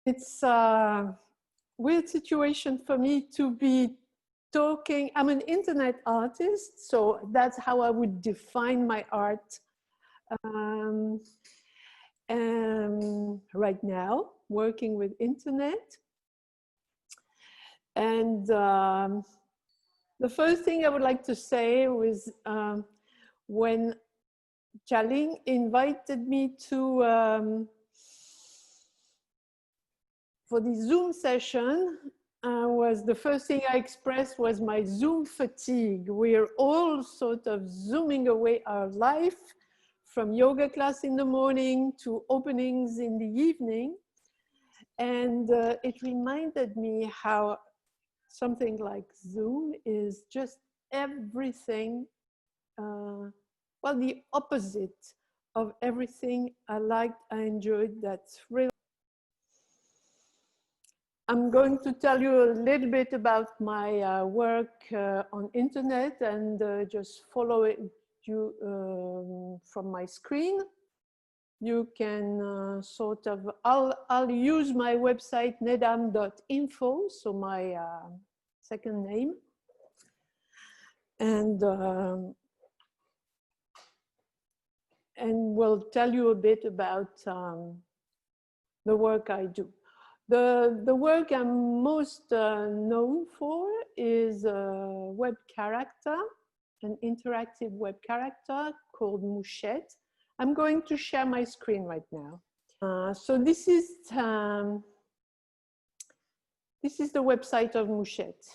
It's a weird situation for me to be talking. I'm an internet artist, so that's how I would define my art right now, working with internet. And the first thing I would like to say was when Jialing invited me to for the Zoom session, was the first thing I expressed was my Zoom fatigue. We're all sort of zooming away our life from yoga class in the morning to openings in the evening. And it reminded me how something like Zoom is just everything, well, the opposite of everything I liked, I enjoyed, that thrill. I'm going to tell you a little bit about my work on internet and just follow it from my screen. You can sort of, I'll use my website neddam.info, so my second name. And we'll tell you a bit about the work I do. The work I'm most known for is a web character, an interactive web character called Mouchette. I'm going to share my screen right now. So this is the website of Mouchette.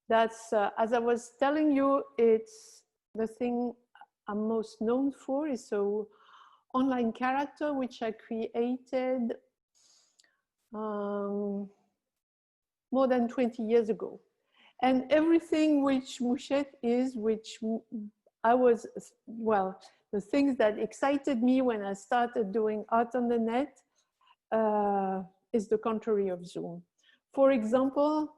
That's, as I was telling you, it's the thing I'm most known for is an online character which I created more than 20 years ago. And everything which Mouchette is, which I was, well, the things that excited me when I started doing art on the net is the contrary of Zoom. For example,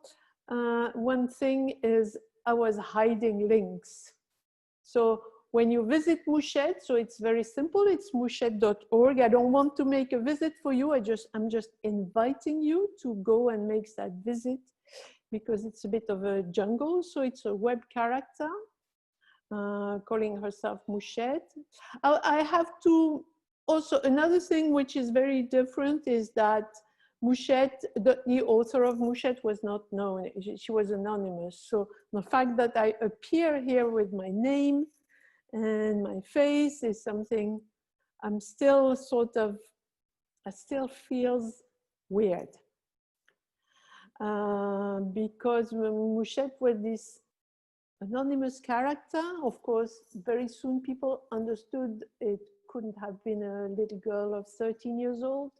one thing is I was hiding links. So when you visit Mouchette, so it's very simple, it's mouchette.org. I don't want to make a visit for you. I'm just inviting you to go and make that visit because it's a bit of a jungle. So it's a web character calling herself Mouchette. I have to also, another thing which is very different is that Mouchette, the author of Mouchette was not known. She was anonymous. So the fact that I appear here with my name and my face is something I'm still sort of, I still feels weird. Because Mouchette was this anonymous character. Of course, very soon people understood it couldn't have been a little girl of 13 years old.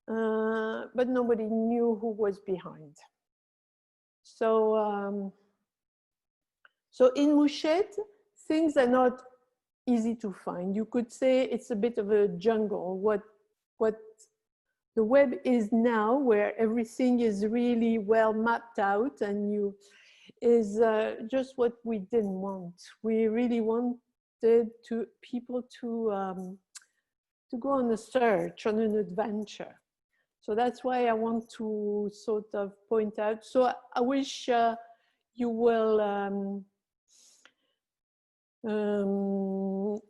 But nobody knew who was behind. So, so in Mouchette, things are not easy to find. You could say it's a bit of a jungle. What the web is now, where everything is really well mapped out, and is just what we didn't want. We really wanted people to go on a search, on an adventure. So that's why I want to sort of point out. So I wish you will,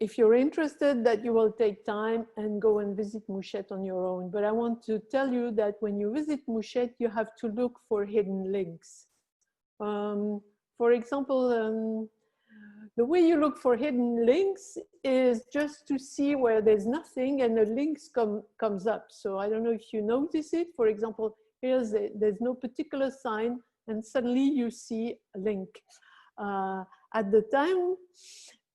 if you're interested, that you will take time and go and visit Mouchette on your own. But I want to tell you that when you visit Mouchette, you have to look for hidden links. For example, the way you look for hidden links is just to see where there's nothing and the links comes up. So I don't know if you notice it. For example, there's no particular sign and suddenly you see a link. At the time,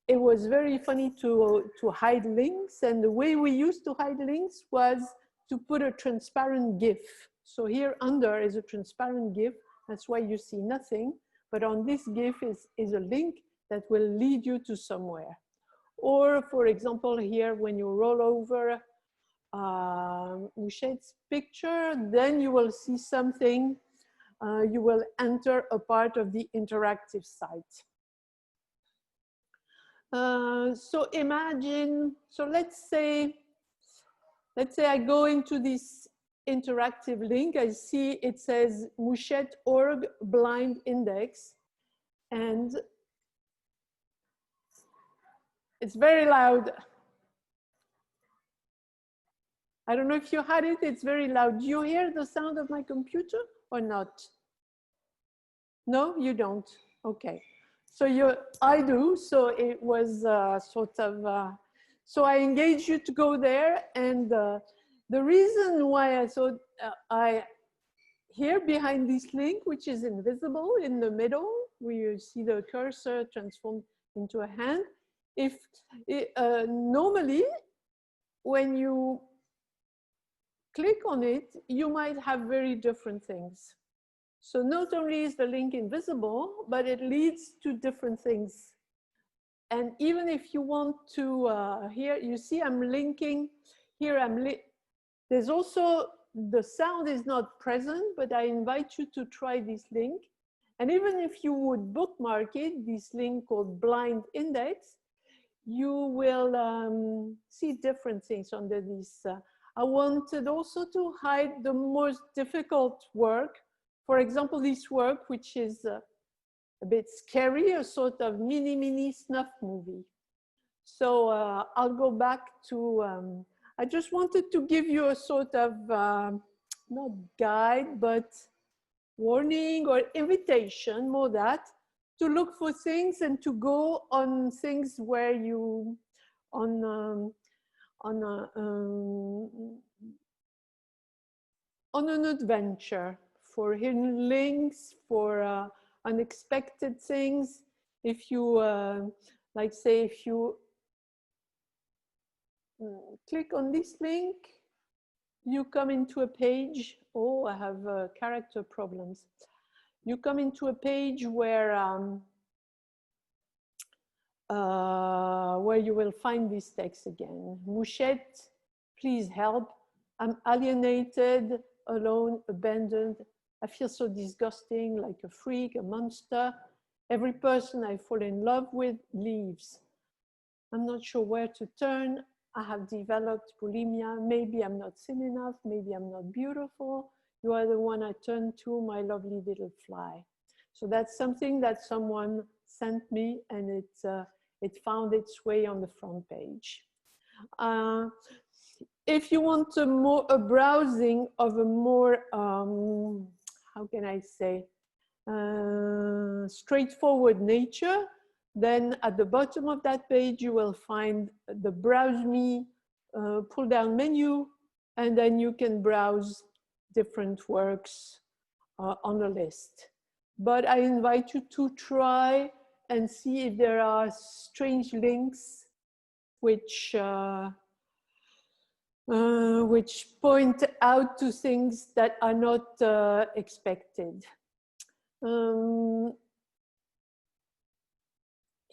it was very funny to hide links, and the way we used to hide links was to put a transparent GIF. So here under is a transparent GIF. That's why you see nothing. But on this GIF is a link that will lead you to somewhere. Or for example, here, when you roll over Mouchette's picture, then you will see something. You will enter a part of the interactive site. So imagine, so let's say I go into this interactive link. I see it says Mouchette.org blind index, and it's very loud. I don't know if you had it, it's very loud. Do you hear the sound of my computer or not? No, you don't. Okay. So I do, so it was sort of, so I engage you to go there, and the reason why I thought here behind this link, which is invisible in the middle, where you see the cursor transformed into a hand, if normally when you click on it, you might have very different things. So not only is the link invisible, but it leads to different things. And even if you want to, here, you see I'm linking, here there's also, the sound is not present, but I invite you to try this link. And even if you would bookmark it, this link called Blind Index, you will see different things under this. I wanted also to hide the most difficult work. For example, this work, which is a bit scary, a sort of mini snuff movie. So I'll go back to, I just wanted to give you a sort of, not guide, but warning or invitation, more that, to look for things and to go on things where you, on an adventure, for hidden links, for unexpected things. If you, like say, if you click on this link, you come into a page. Oh, I have character problems. You come into a page where you will find this text again. Mouchette, please help. I'm alienated, alone, abandoned. I feel so disgusting, like a freak, a monster. Every person I fall in love with leaves. I'm not sure where to turn. I have developed bulimia. Maybe I'm not thin enough. Maybe I'm not beautiful. You are the one I turn to, my lovely little fly. So that's something that someone sent me, and it found its way on the front page. If you want a browsing of a more, how can I say, straightforward nature, then at the bottom of that page, you will find the Browse Me pull down menu, and then you can browse different works on the list. But I invite you to try and see if there are strange links which point out to things that are not expected.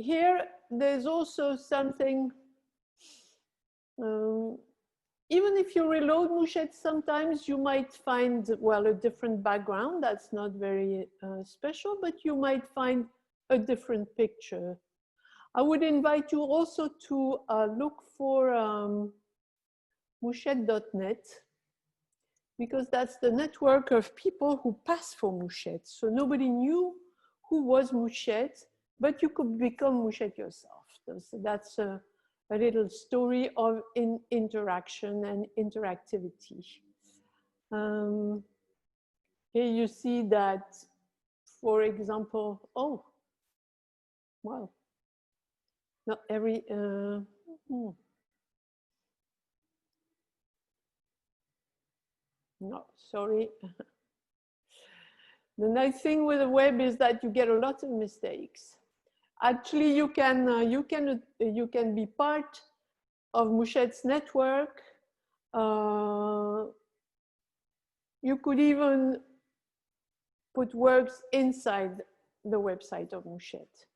Here, there's also something, even if you reload Mouchette, sometimes you might find, well, a different background. That's not very special, but you might find a different picture. I would invite you also to look for Mouchette.net, because that's the network of people who pass for Mouchette. So nobody knew who was Mouchette, but you could become Mouchette yourself. So that's a little story of interaction and interactivity. Here you see that, for example, oh, well, not every, no, sorry. The nice thing with the web is that you get a lot of mistakes. Actually, you can be part of Mouchette's network. You could even put works inside the website of Mouchette.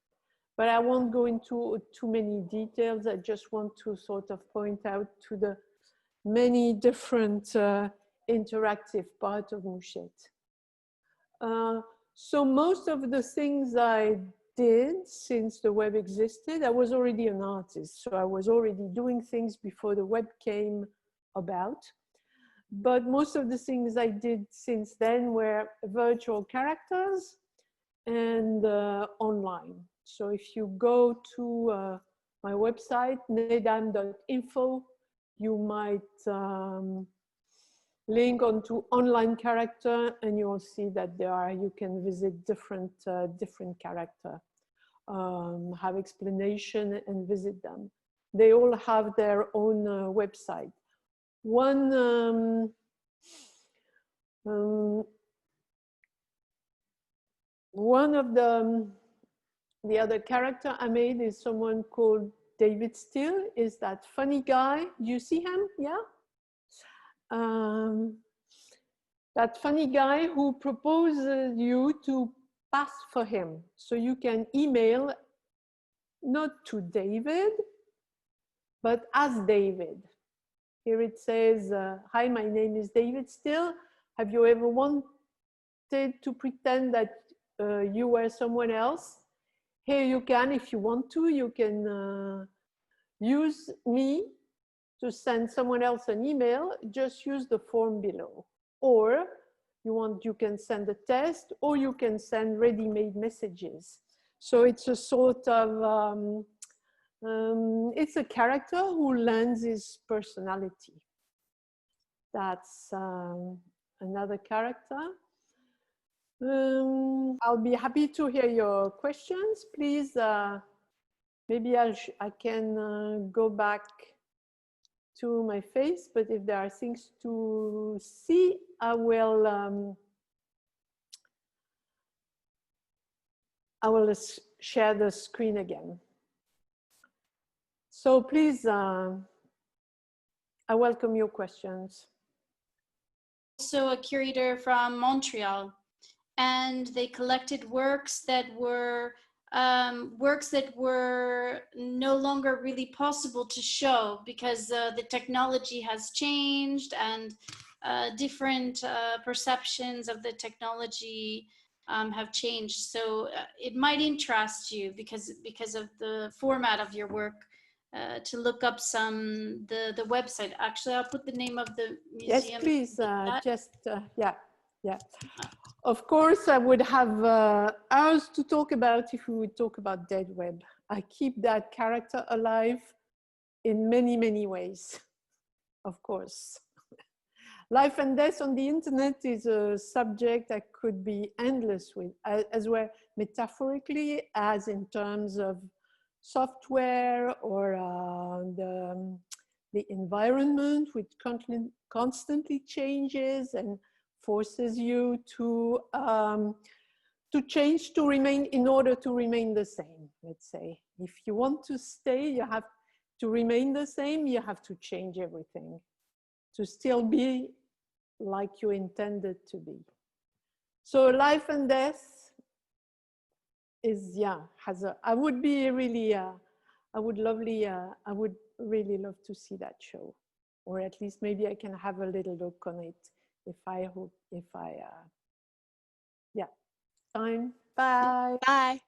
But I won't go into too many details. I just want to sort of point out to the many different interactive parts of Mouchette. So most of the things I did since the web existed, I was already an artist. So I was already doing things before the web came about. but most of the things I did since then were virtual characters and online. So if you go to my website, neddam.info, you might link onto online character, and you'll see that you can visit different character, have explanation and visit them. They all have their own website. One of the other character I made is someone called David Steele. Is that funny guy? Do you see him? Yeah. That funny guy who proposes you to pass for him. So you can email not to David, but as David. Here it says, hi, my name is David Steele. Have you ever wanted to pretend that you were someone else? Here you can, if you want to, you can use me to send someone else an email. Just use the form below. Or you can send a test, or you can send ready-made messages. So it's a sort of, it's a character who lends his personality. That's another character. I'll be happy to hear your questions. Please, maybe I can go back to my face, but if there are things to see, I will share the screen again. So please, I welcome your questions. Also a curator from Montreal, and they collected works that were no longer really possible to show because the technology has changed, and different perceptions of the technology have changed. So it might interest you because of the format of your work. To look up the website. Actually, I'll put the name of the museum. Yes, please. Yeah. Of course, I would have hours to talk about if we would talk about Dead Web. I keep that character alive in many, many ways, of course. Life and death on the internet is a subject I could be endless with, as well metaphorically as in terms of software or the environment, which constantly changes and forces you to change to remain in order to remain the same. Let's say if you want to stay, you have to remain the same. You have to change everything to still be like you intended to be. So life and death is, I would be really, I would really love to see that show, or at least maybe I can have a little look on it time. Bye. Bye.